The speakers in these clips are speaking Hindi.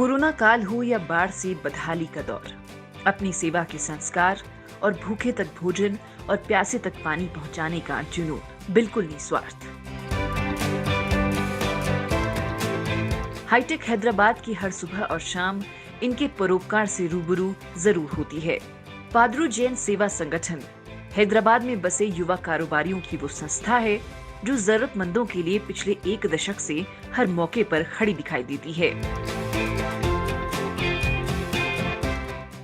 कोरोना काल हो या बाढ़ से बदहाली का दौर, अपनी सेवा के संस्कार और भूखे तक भोजन और प्यासे तक पानी पहुंचाने का जुनून बिल्कुल निस्वार्थ। हाईटेक हैदराबाद की हर सुबह और शाम इनके परोपकार से रूबरू जरूर होती है। पादरू जैन सेवा संगठन हैदराबाद में बसे युवा कारोबारियों की वो संस्था है जो जरूरतमंदों के लिए पिछले एक दशक से हर मौके पर खड़ी दिखाई देती है।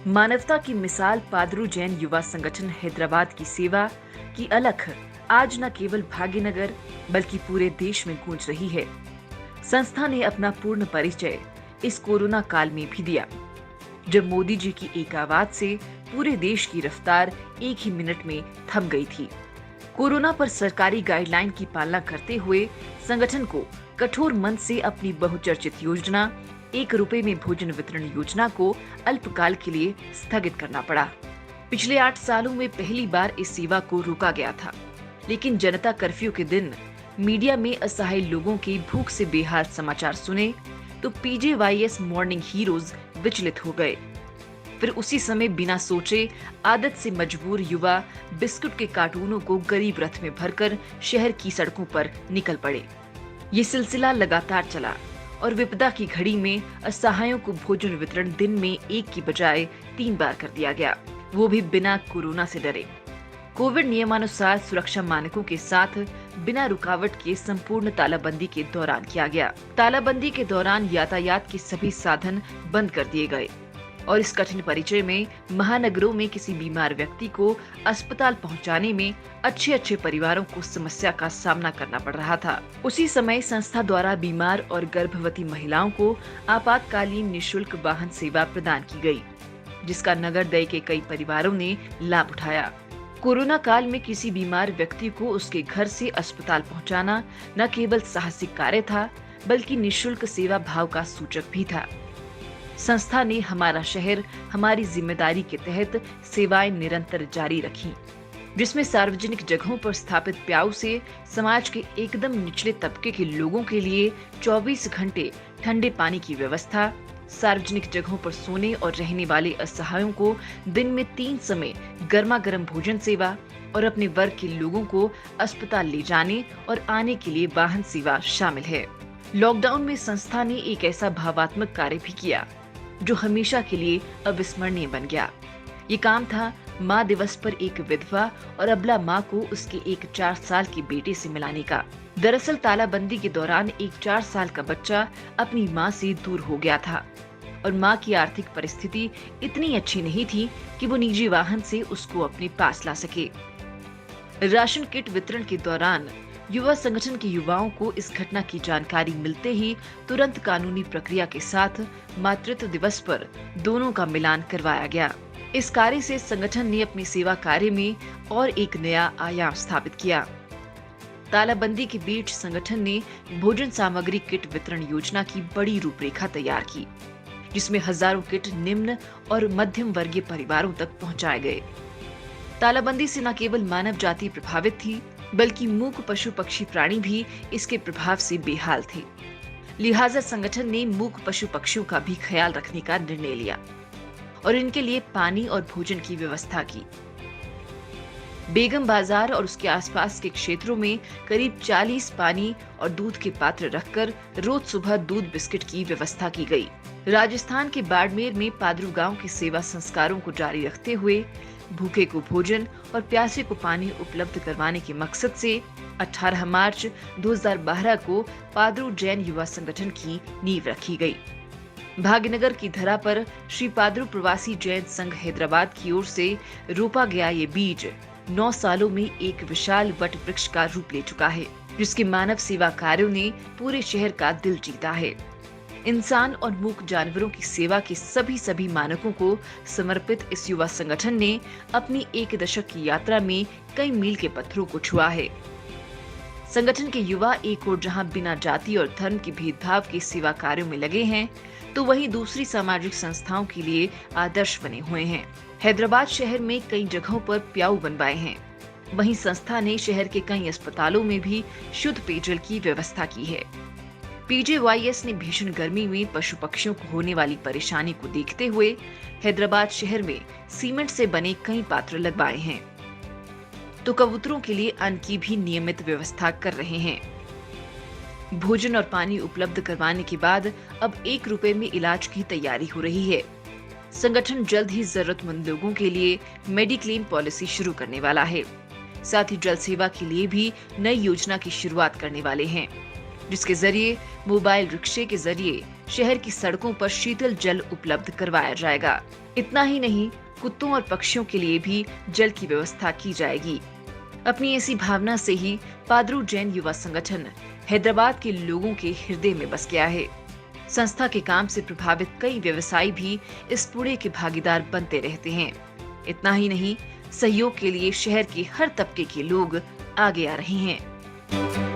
मानवता की मिसाल पादरू जैन युवा संगठन हैदराबाद की सेवा की अलख आज न केवल भाग्यनगर बल्कि पूरे देश में गूंज रही है। संस्था ने अपना पूर्ण परिचय इस कोरोना काल में भी दिया, जब मोदी जी की एक आवाज से पूरे देश की रफ्तार एक ही मिनट में थम गई थी। कोरोना पर सरकारी गाइडलाइन की पालना करते हुए संगठन को कठोर मन से अपनी बहुचर्चित योजना ₹1 में भोजन वितरण योजना को अल्पकाल के लिए स्थगित करना पड़ा। पिछले 8 सालों में पहली बार इस सेवा को रोका गया था, लेकिन जनता कर्फ्यू के दिन मीडिया में असहाय लोगों के भूख से बेहाल समाचार सुने तो PJYS मॉर्निंग हीरोज विचलित हो गए। फिर उसी समय बिना सोचे आदत से मजबूर युवा बिस्कुट के कार्टूनों को गरीब रथ में भरकर शहर की सड़कों पर निकल पड़े। ये सिलसिला लगातार चला और विपदा की घड़ी में असहायों को भोजन वितरण दिन में एक की बजाय 3 बार कर दिया गया, वो भी बिना कोरोना से डरे। कोविड नियमानुसार सुरक्षा मानकों के साथ बिना रुकावट के संपूर्ण तालाबंदी के दौरान किया गया। तालाबंदी के दौरान यातायात के सभी साधन बंद कर दिए गए और इस कठिन परिचय में महानगरों में किसी बीमार व्यक्ति को अस्पताल पहुंचाने में अच्छे परिवारों को समस्या का सामना करना पड़ रहा था। उसी समय संस्था द्वारा बीमार और गर्भवती महिलाओं को आपातकालीन निःशुल्क वाहन सेवा प्रदान की गई, जिसका नगरदय के कई परिवारों ने लाभ उठाया। कोरोना काल में किसी बीमार व्यक्ति को उसके घर से अस्पताल पहुंचाना न केवल साहसिक कार्य था, बल्कि निःशुल्क सेवा भाव का सूचक भी था। संस्था ने हमारा शहर हमारी जिम्मेदारी के तहत सेवाएं निरंतर जारी रखी, जिसमें सार्वजनिक जगहों पर स्थापित प्याऊ से समाज के एकदम निचले तबके के लोगों के लिए 24 घंटे ठंडे पानी की व्यवस्था, सार्वजनिक जगहों पर सोने और रहने वाले असहायों को दिन में 3 समय गर्मा गर्म भोजन सेवा और अपने वर्ग के लोगों को अस्पताल ले जाने और आने के लिए वाहन सेवा शामिल है। लॉकडाउन में संस्था ने एक ऐसा भावात्मक कार्य भी किया जो हमेशा के लिए अविस्मरणीय बन गया। ये काम था माँ दिवस पर एक विधवा और अबला माँ को उसके एक 4 साल के बेटे से मिलाने का। दरअसल तालाबंदी के दौरान एक 4 साल का बच्चा अपनी माँ से दूर हो गया था और माँ की आर्थिक परिस्थिति इतनी अच्छी नहीं थी कि वो निजी वाहन से उसको अपने पास ला सके। राशन किट वितरण के दौरान युवा संगठन के युवाओं को इस घटना की जानकारी मिलते ही तुरंत कानूनी प्रक्रिया के साथ मातृत्व दिवस पर दोनों का मिलान करवाया गया। इस कार्य से संगठन ने अपनी सेवा कार्य में और एक नया आयाम स्थापित किया। तालाबंदी के बीच संगठन ने भोजन सामग्री किट वितरण योजना की बड़ी रूपरेखा तैयार की, जिसमें हजारों किट निम्न और मध्यम वर्गीय परिवारों तक पहुंचाए गए। तालाबंदी से न केवल मानव जाति प्रभावित थी, बल्कि मूक पशु पक्षी प्राणी भी इसके प्रभाव से बेहाल थे। लिहाजा संगठन ने मूक पशु पक्षियों का भी ख्याल रखने का निर्णय लिया और इनके लिए पानी और भोजन की व्यवस्था की। बेगम बाजार और उसके आसपास के क्षेत्रों में करीब 40 पानी और दूध के पात्र रखकर रोज सुबह दूध बिस्किट की व्यवस्था की गई। राजस्थान के बाड़मेर में पादरू गांव के सेवा संस्कारों को जारी रखते हुए भूखे को भोजन और प्यासे को पानी उपलब्ध करवाने के मकसद से 18 मार्च 2012 को पादरू जैन युवा संगठन की नींव रखी गई। भाग्यनगर की धरा पर श्री पादरू प्रवासी जैन संघ हैदराबाद की ओर से रोपा गया ये बीज 9 सालों में एक विशाल वट वृक्ष का रूप ले चुका है, जिसके मानव सेवा कार्यों ने पूरे शहर का दिल जीता है। इंसान और मूक जानवरों की सेवा के सभी मानकों को समर्पित इस युवा संगठन ने अपनी एक दशक की यात्रा में कई मील के पत्थरों को छुआ है। संगठन के युवा एक ओर जहां बिना जाति और धर्म के भेदभाव के सेवा कार्यों में लगे हैं, तो वहीं दूसरी सामाजिक संस्थाओं के लिए आदर्श बने हुए हैं। हैदराबाद शहर में कई जगहों पर प्याऊ बनवाए हैं। वहीं संस्था ने शहर के कई अस्पतालों में भी शुद्ध पेयजल की व्यवस्था की है। पीजेवाईएस ने भीषण गर्मी में पशु पक्षियों को होने वाली परेशानी को देखते हुए हैदराबाद शहर में सीमेंट से बने कई पात्र लगवाए हैं, तो कबूतरों के लिए अन्न की भी नियमित व्यवस्था कर रहे हैं। भोजन और पानी उपलब्ध करवाने के बाद अब 1 रुपए में इलाज की तैयारी हो रही है। संगठन जल्द ही जरूरतमंद लोगों के लिए मेडिक्लेम पॉलिसी शुरू करने वाला है। साथ ही जल सेवा के लिए भी नई योजना की शुरुआत करने वाले हैं, जिसके जरिए मोबाइल रिक्शे के जरिए शहर की सड़कों पर शीतल जल उपलब्ध करवाया जाएगा। इतना ही नहीं, कुत्तों और पक्षियों के लिए भी जल की व्यवस्था की जाएगी। अपनी ऐसी भावना से ही पादरू जैन युवा संगठन हैदराबाद के लोगों के हृदय में बस गया है। संस्था के काम से प्रभावित कई व्यवसायी भी इस पुणे के भागीदार बनते रहते हैं। इतना ही नहीं, सहयोग के लिए शहर के हर तबके के लोग आगे आ रहे हैं।